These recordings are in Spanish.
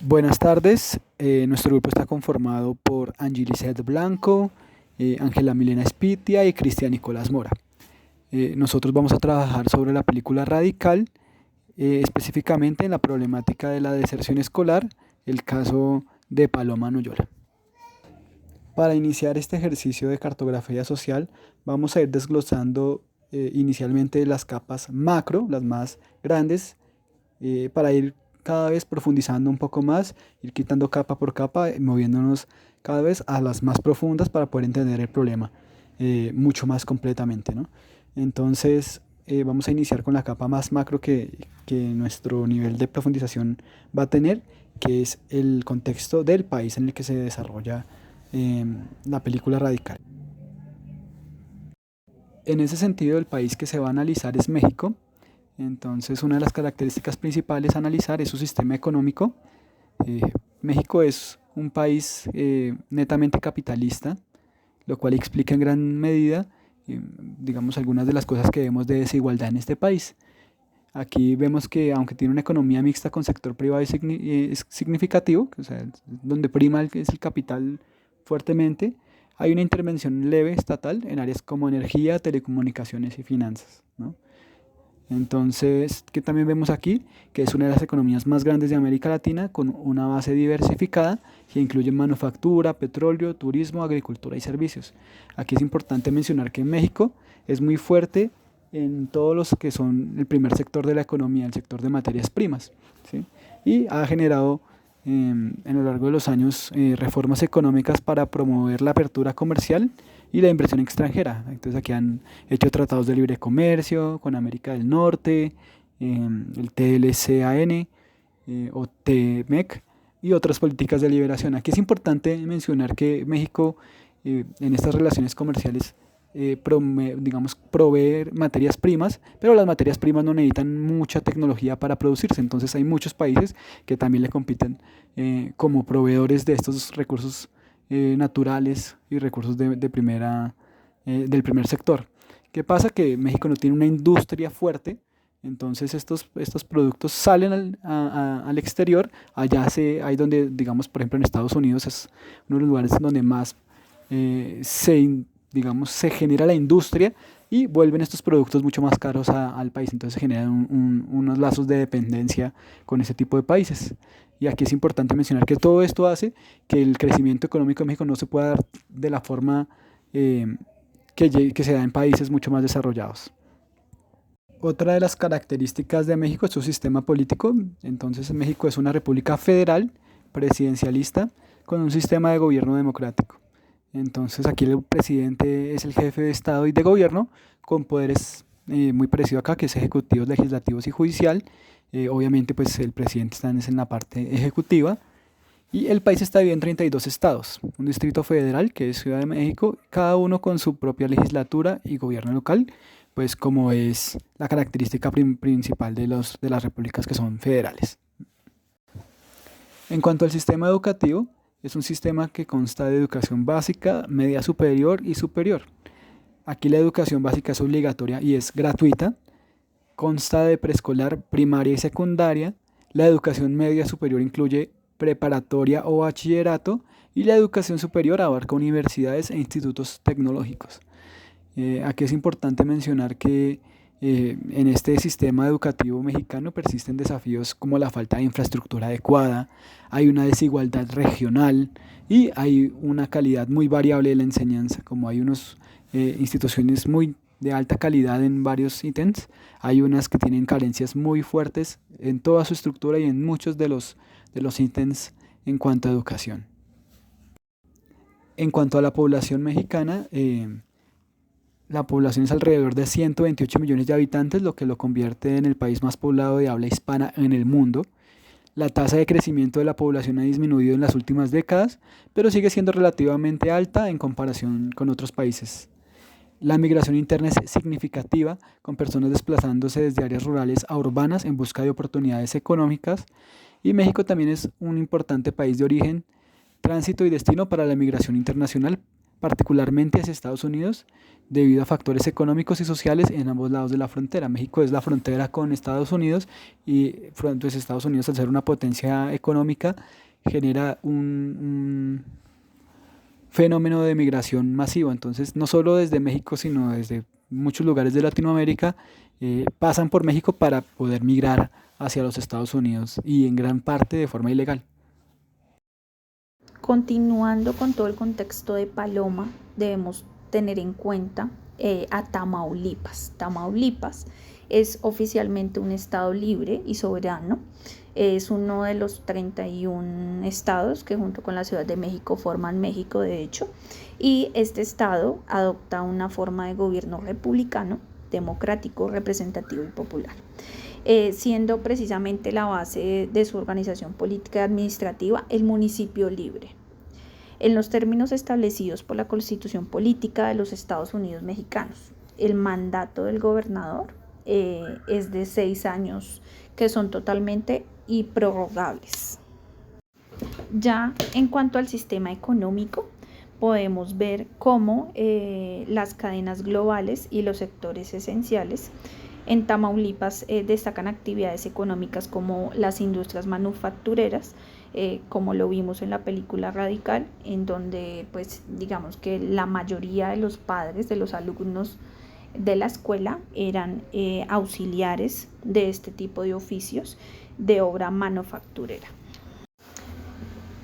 Buenas tardes, nuestro grupo está conformado por Angie Lizeth Blanco, Ángela Milena Espitia y Cristian Nicolás Mora. Nosotros vamos a trabajar sobre la película Radical, específicamente en la problemática de la deserción escolar, el caso de Paloma Noyola. Para iniciar este ejercicio de cartografía social, vamos a ir desglosando inicialmente las capas macro, las más grandes, para ir cada vez profundizando un poco más, ir quitando capa por capa, moviéndonos cada vez a las más profundas para poder entender el problema mucho más completamente, ¿no? Entonces, vamos a iniciar con la capa más macro que nuestro nivel de profundización va a tener, que es el contexto del país en el que se desarrolla la película Radical. En ese sentido, el país que se va a analizar es México. Entonces, una de las características principales a analizar es su sistema económico. Eh, México es un país netamente capitalista, lo cual explica en gran medida, digamos, algunas de las cosas que vemos de desigualdad en este país. Aquí vemos que aunque tiene una economía mixta con sector privado es significativo, o sea, donde prima es el capital fuertemente, hay una intervención leve estatal en áreas como energía, telecomunicaciones y finanzas, ¿no? Entonces, que también vemos aquí que es una de las economías más grandes de América Latina con una base diversificada que incluye manufactura, petróleo, turismo, agricultura y servicios. Aquí es importante mencionar que México es muy fuerte en todos los que son el primer sector de la economía, el sector de materias primas, ¿sí? Y ha generado en lo largo de los años reformas económicas para promover la apertura comercial y la inversión extranjera. Entonces aquí han hecho tratados de libre comercio con América del Norte, el TLCAN o TMEC y otras políticas de liberación. Aquí es importante mencionar que México en estas relaciones comerciales digamos, proveer materias primas, pero las materias primas no necesitan mucha tecnología para producirse, entonces hay muchos países que también le compiten como proveedores de estos recursos naturales y recursos del primer sector. ¿Qué pasa? Que México no tiene una industria fuerte, entonces estos productos salen al exterior, ahí donde, digamos, por ejemplo en Estados Unidos es uno de los lugares donde más digamos, se genera la industria y vuelven estos productos mucho más caros al país. Entonces se generan unos lazos de dependencia con ese tipo de países. Y aquí es importante mencionar que todo esto hace que el crecimiento económico de México no se pueda dar de la forma que se da en países mucho más desarrollados. Otra de las características de México es su sistema político. Entonces México es una república federal, presidencialista, con un sistema de gobierno democrático. Entonces aquí el presidente es el jefe de Estado y de gobierno con poderes muy parecido acá, que es ejecutivos, legislativos y judicial. Obviamente pues el presidente está en la parte ejecutiva y el país está dividido en 32 estados, un distrito federal que es Ciudad de México, cada uno con su propia legislatura y gobierno local, pues como es la característica principal de las repúblicas que son federales. En cuanto al sistema educativo, es un sistema que consta de educación básica, media superior y superior. Aquí la educación básica es obligatoria y es gratuita. Consta de preescolar, primaria y secundaria. La educación media superior incluye preparatoria o bachillerato y la educación superior abarca universidades e institutos tecnológicos. Aquí es importante mencionar que en este sistema educativo mexicano persisten desafíos como la falta de infraestructura adecuada, hay una desigualdad regional y hay una calidad muy variable de la enseñanza, como hay unas instituciones muy de alta calidad en varios ítems, hay unas que tienen carencias muy fuertes en toda su estructura y en muchos de los ítems en cuanto a educación. En cuanto a la población mexicana, la población es alrededor de 128 millones de habitantes, lo que lo convierte en el país más poblado de habla hispana en el mundo. La tasa de crecimiento de la población ha disminuido en las últimas décadas, pero sigue siendo relativamente alta en comparación con otros países. La migración interna es significativa, con personas desplazándose desde áreas rurales a urbanas en busca de oportunidades económicas. Y México también es un importante país de origen, tránsito y destino para la migración internacional, particularmente hacia Estados Unidos, debido a factores económicos y sociales en ambos lados de la frontera. México es la frontera con Estados Unidos y pues, Estados Unidos, al ser una potencia económica, genera un fenómeno de migración masivo. Entonces, no solo desde México, sino desde muchos lugares de Latinoamérica, pasan por México para poder migrar hacia los Estados Unidos y en gran parte de forma ilegal. Continuando con todo el contexto de Paloma, debemos tener en cuenta a Tamaulipas. Tamaulipas es oficialmente un estado libre y soberano. Es uno de los 31 estados que junto con la Ciudad de México forman México, de hecho, y este estado adopta una forma de gobierno republicano, democrático, representativo y popular. Siendo precisamente la base de su organización política y administrativa el municipio libre, en los términos establecidos por la Constitución Política de los Estados Unidos Mexicanos. El mandato del gobernador es de 6 años, que son totalmente improrrogables. Ya en cuanto al sistema económico, podemos ver cómo las cadenas globales y los sectores esenciales en Tamaulipas destacan actividades económicas como las industrias manufactureras, como lo vimos en la película Radical, en donde pues digamos que la mayoría de los padres de los alumnos de la escuela eran auxiliares de este tipo de oficios de obra manufacturera.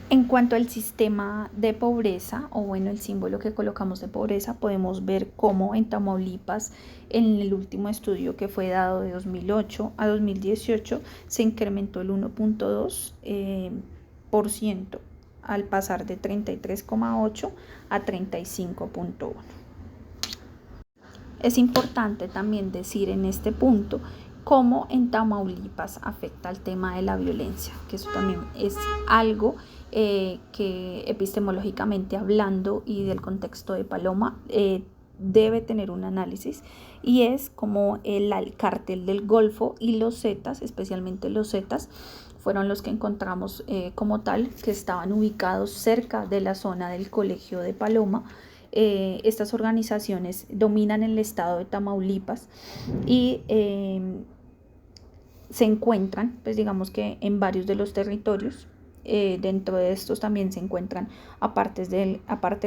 En cuanto al sistema de pobreza, o bueno, el símbolo que colocamos de pobreza, podemos ver cómo en Tamaulipas, en el último estudio que fue dado de 2008 a 2018, se incrementó el 1.2% al pasar de 33,8 a 35,1. Es importante también decir en este punto cómo en Tamaulipas afecta el tema de la violencia, que eso también es algo que epistemológicamente hablando y del contexto de Paloma debe tener un análisis, y es como el cártel del Golfo y los Zetas, especialmente los Zetas, fueron los que encontramos como tal, que estaban ubicados cerca de la zona del colegio de Paloma. Estas organizaciones dominan el estado de Tamaulipas y se encuentran, pues digamos que en varios de los territorios. Dentro de estos también se encuentran, aparte del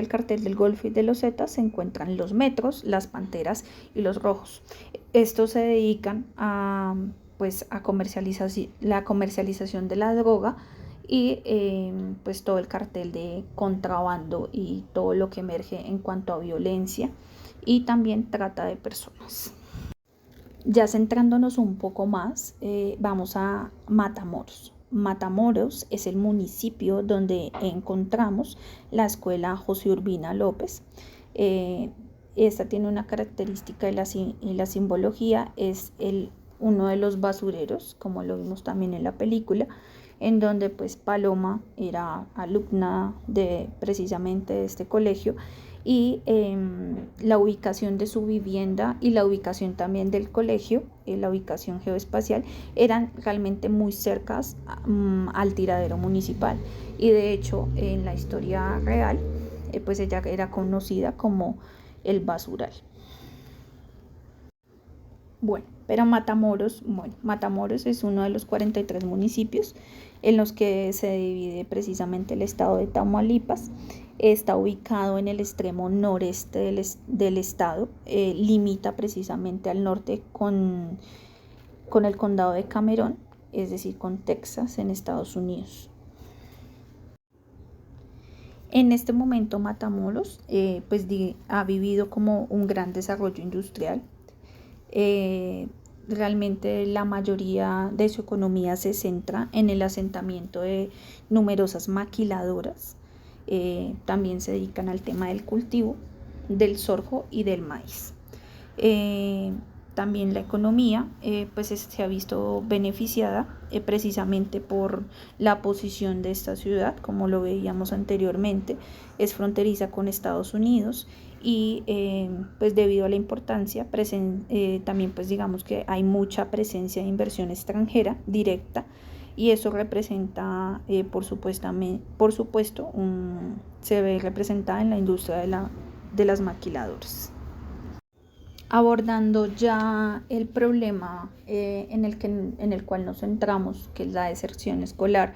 cartel del Golfo y de los Zetas, se encuentran los Metros, las Panteras y los Rojos. Estos se dedican a, pues, a la comercialización de la droga y pues todo el cartel de contrabando y todo lo que emerge en cuanto a violencia y también trata de personas. Ya centrándonos un poco más, vamos a Matamoros. Matamoros es el municipio donde encontramos la escuela José Urbina López. Esta tiene una característica y la simbología es uno de los basureros, como lo vimos también en la película, en donde pues Paloma era alumna de precisamente este colegio, y la ubicación de su vivienda y la ubicación también del colegio, la ubicación geoespacial, eran realmente muy cercas al tiradero municipal, y de hecho en la historia real pues ella era conocida como el basural. Bueno, pero Matamoros es uno de los 43 municipios en los que se divide precisamente el estado de Tamaulipas. Está ubicado en el extremo noreste del estado, limita precisamente al norte con el condado de Cameron, es decir, con Texas en Estados Unidos. En este momento Matamoros pues ha vivido como un gran desarrollo industrial. Realmente la mayoría de su economía se centra en el asentamiento de numerosas maquiladoras. También se dedican al tema del cultivo del sorgo y del maíz. También la economía pues se ha visto beneficiada precisamente por la posición de esta ciudad, como lo veíamos anteriormente, es fronteriza con Estados Unidos, y pues debido a la importancia también pues digamos que hay mucha presencia de inversión extranjera directa, y eso representa, por supuesto, se ve representada en la industria de las maquiladoras. Abordando ya el problema en el cual nos centramos, que es la deserción escolar,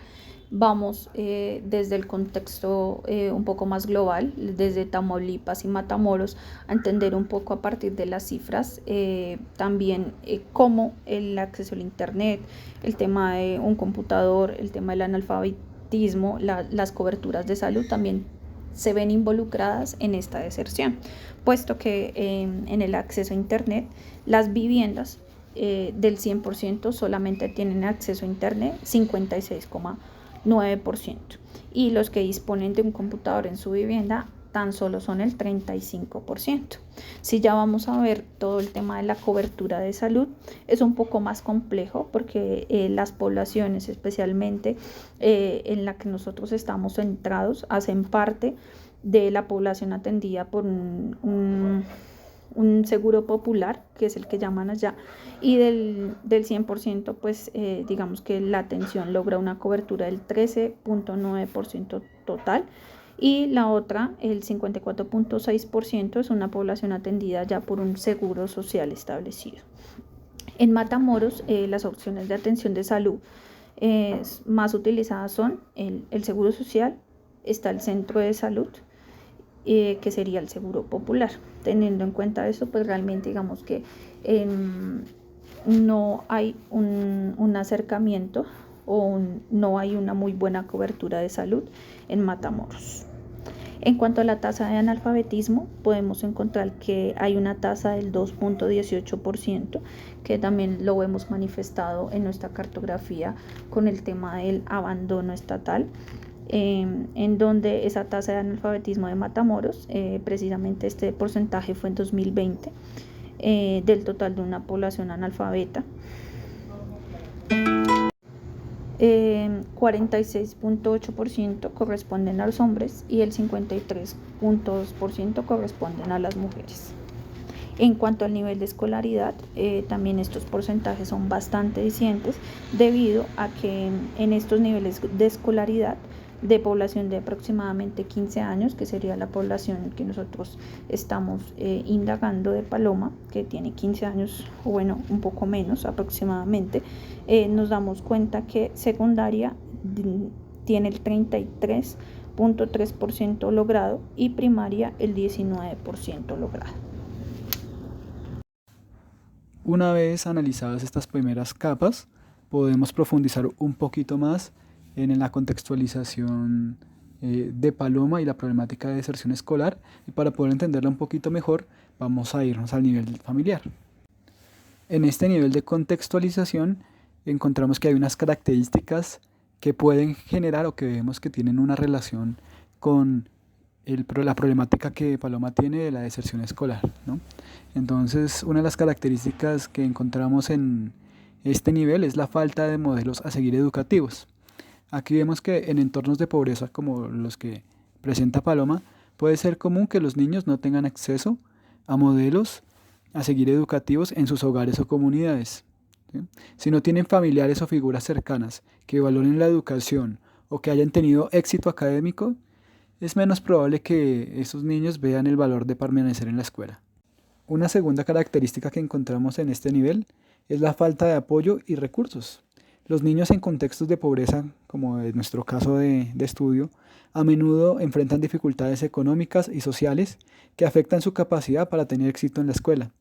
vamos desde el contexto un poco más global, desde Tamaulipas y Matamoros, a entender un poco a partir de las cifras, también cómo el acceso al Internet, el tema de un computador, el tema del analfabetismo, las coberturas de salud también se ven involucradas en esta deserción, puesto que en el acceso a Internet, las viviendas del 100% solamente tienen acceso a Internet 56,9%, y los que disponen de un computador en su vivienda tan solo son el 35%. Si ya vamos a ver todo el tema de la cobertura de salud, es un poco más complejo porque las poblaciones, especialmente en la que nosotros estamos centrados, hacen parte de la población atendida por un seguro popular, que es el que llaman allá, y del 100%, pues digamos que la atención logra una cobertura del 13,9% total, y la otra, el 54,6%, es una población atendida ya por un seguro social establecido. En Matamoros, las opciones de atención de salud más utilizadas son el seguro social, está el centro de salud, que sería el seguro popular. Teniendo en cuenta eso, pues realmente digamos que no hay un acercamiento o no hay una muy buena cobertura de salud en Matamoros. En cuanto a la tasa de analfabetismo, podemos encontrar que hay una tasa del 2,18%, que también lo hemos manifestado en nuestra cartografía con el tema del abandono estatal, en donde esa tasa de analfabetismo de Matamoros, precisamente este porcentaje fue en 2020, del total de una población analfabeta. 46,8% corresponden a los hombres y el 53,2% corresponden a las mujeres. En cuanto al nivel de escolaridad, también estos porcentajes son bastante distintos, debido a que en estos niveles de escolaridad de población de aproximadamente 15 años, que sería la población que nosotros estamos indagando de Paloma, que tiene 15 años, o bueno, un poco menos aproximadamente, nos damos cuenta que secundaria tiene el 33,3% logrado y primaria el 19% logrado. Una vez analizadas estas primeras capas, podemos profundizar un poquito más en la contextualización de Paloma y la problemática de deserción escolar, y para poder entenderla un poquito mejor vamos a irnos al nivel familiar. En este nivel de contextualización encontramos que hay unas características que pueden generar o que vemos que tienen una relación con la problemática que Paloma tiene de la deserción escolar, ¿no? Entonces, una de las características que encontramos en este nivel es la falta de modelos a seguir educativos. Aquí vemos que en entornos de pobreza como los que presenta Paloma, puede ser común que los niños no tengan acceso a modelos a seguir educativos en sus hogares o comunidades, ¿sí? Si no tienen familiares o figuras cercanas que valoren la educación o que hayan tenido éxito académico, es menos probable que esos niños vean el valor de permanecer en la escuela. Una segunda característica que encontramos en este nivel es la falta de apoyo y recursos. Los niños en contextos de pobreza, como en nuestro caso de estudio, a menudo enfrentan dificultades económicas y sociales que afectan su capacidad para tener éxito en la escuela.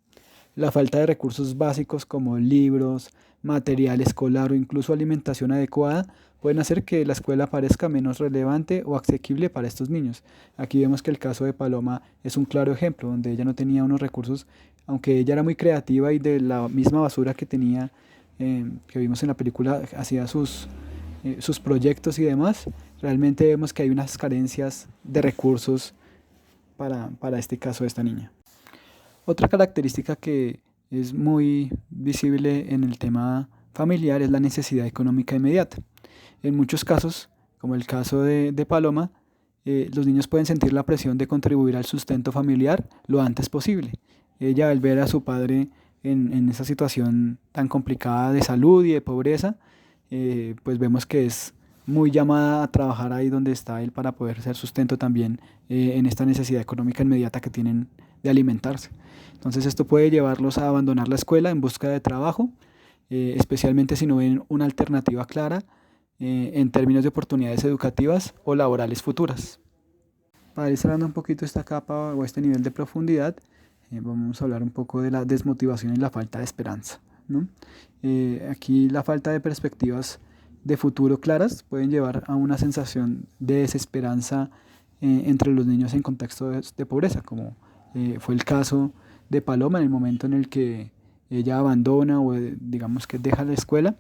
La falta de recursos básicos como libros, material escolar o incluso alimentación adecuada pueden hacer que la escuela parezca menos relevante o asequible para estos niños. Aquí vemos que el caso de Paloma es un claro ejemplo, donde ella no tenía unos recursos, aunque ella era muy creativa y de la misma basura que tenía, que vimos en la película, hacía sus proyectos y demás. Realmente vemos que hay unas carencias de recursos para este caso de esta niña. Otra característica que es muy visible en el tema familiar es la necesidad económica inmediata. En muchos casos, como el caso de Paloma, los niños pueden sentir la presión de contribuir al sustento familiar lo antes posible. Ella, al ver a su padre en esa situación tan complicada de salud y de pobreza, pues vemos que es muy llamada a trabajar ahí donde está él para poder ser sustento también en esta necesidad económica inmediata que tienen de alimentarse. Entonces esto puede llevarlos a abandonar la escuela en busca de trabajo, especialmente si no ven una alternativa clara en términos de oportunidades educativas o laborales futuras. Para ir cerrando un poquito esta capa o este nivel de profundidad, vamos a hablar un poco de la desmotivación y la falta de esperanza, ¿no? Aquí la falta de perspectivas de futuro claras pueden llevar a una sensación de desesperanza entre los niños en contexto de pobreza, como fue el caso de Paloma en el momento en el que ella abandona o digamos que deja la escuela.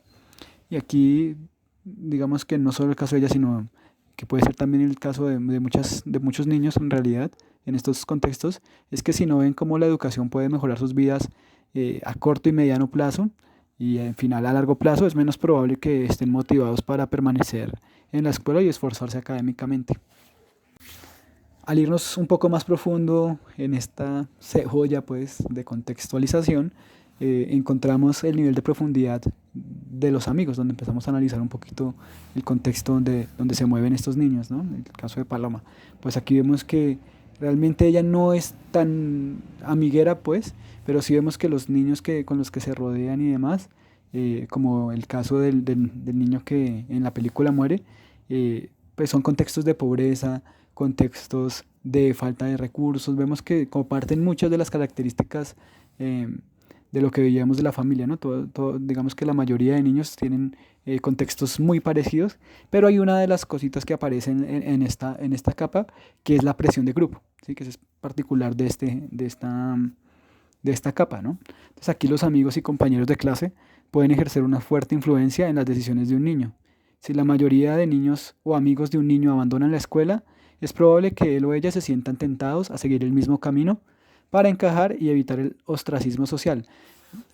Y aquí digamos que no solo el caso de ella, sino que puede ser también el caso de muchos niños en realidad en estos contextos, es que si no ven cómo la educación puede mejorar sus vidas a corto y mediano plazo y al final a largo plazo, es menos probable que estén motivados para permanecer en la escuela y esforzarse académicamente. Al irnos un poco más profundo en esta joya pues, de contextualización, encontramos el nivel de profundidad de los amigos, donde empezamos a analizar un poquito el contexto donde se mueven estos niños, ¿no? En el caso de Paloma. Pues aquí vemos que realmente ella no es tan amiguera, pues, pero sí vemos que los niños con los que se rodean y demás, como el caso del niño que en la película muere, pues son contextos de pobreza, contextos de falta de recursos. Vemos que comparten muchas de las características de lo que veíamos de la familia, ¿no? Digamos que la mayoría de niños tienen contextos muy parecidos, pero hay una de las cositas que aparecen en esta capa, que es la presión de grupo, ¿sí? Que es particular de esta capa, ¿no? Entonces aquí los amigos y compañeros de clase pueden ejercer una fuerte influencia en las decisiones de un niño. Si la mayoría de niños o amigos de un niño abandonan la escuela, es probable que él o ella se sientan tentados a seguir el mismo camino para encajar y evitar el ostracismo social.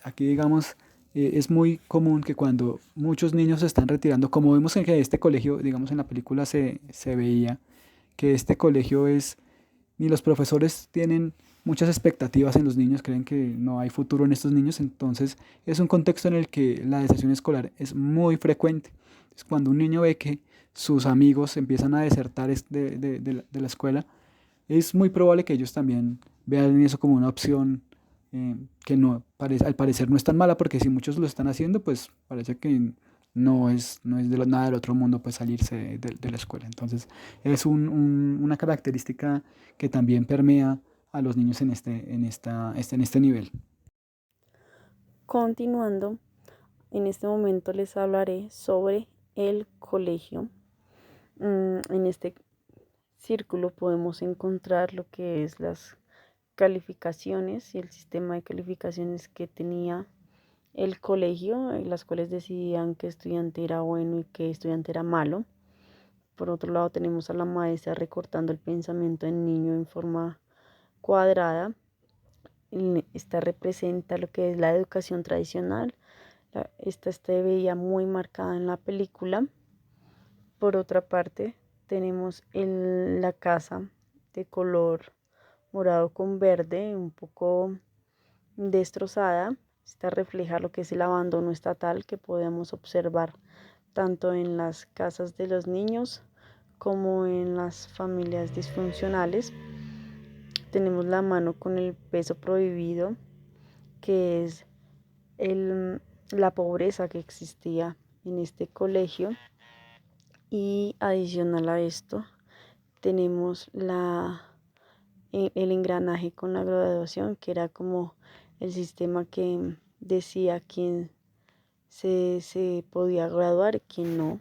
Aquí, digamos, es muy común que cuando muchos niños se están retirando, como vemos en que este colegio, digamos en la película se veía, que este colegio es, ni los profesores tienen muchas expectativas en los niños, creen que no hay futuro en estos niños, entonces es un contexto en el que la deserción escolar es muy frecuente. Es cuando un niño ve que sus amigos empiezan a desertar de la escuela, es muy probable que ellos también vean eso como una opción que no, al parecer no es tan mala, porque si muchos lo están haciendo, pues parece que no es nada del otro mundo pues salirse de la escuela. Entonces es una característica que también permea a los niños en este nivel. Continuando, en este momento les hablaré sobre el colegio. En este círculo podemos encontrar lo que es las calificaciones y el sistema de calificaciones que tenía el colegio, en las cuales decidían qué estudiante era bueno y qué estudiante era malo. Por otro lado, tenemos a la maestra recortando el pensamiento del niño en forma cuadrada. Esta representa lo que es la educación tradicional. Esta se veía muy marcada en la película. Por otra parte, tenemos la casa de color morado con verde, un poco destrozada. Esta refleja lo que es el abandono estatal que podemos observar tanto en las casas de los niños como en las familias disfuncionales. Tenemos la mano con el peso prohibido, que es la pobreza que existía en este colegio. Y adicional a esto, tenemos el engranaje con la graduación, que era como el sistema que decía quién se podía graduar y quién no.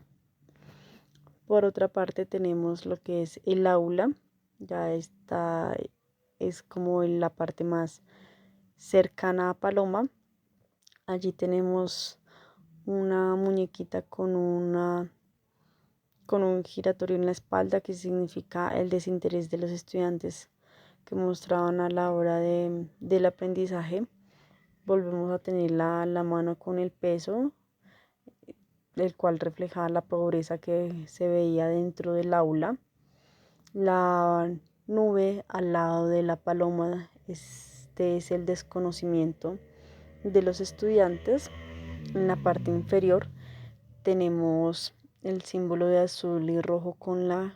Por otra parte, tenemos lo que es el aula. Ya está, es como la parte más cercana a Paloma. Allí tenemos una muñequita con un giratorio en la espalda, que significa el desinterés de los estudiantes que mostraban a la hora del aprendizaje. Volvemos a tener la mano con el peso, el cual reflejaba la pobreza que se veía dentro del aula. La nube al lado de la paloma, este es el desconocimiento de los estudiantes. En la parte inferior tenemos el símbolo de azul y rojo con la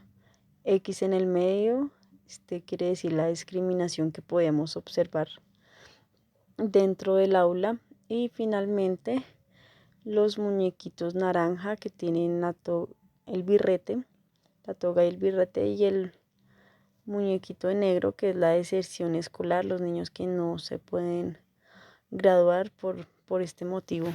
X en el medio. Este quiere decir la discriminación que podemos observar dentro del aula. Y finalmente los muñequitos naranja que tienen el birrete, la toga y el birrete, y el muñequito de negro que es la deserción escolar, los niños que no se pueden graduar por este motivo.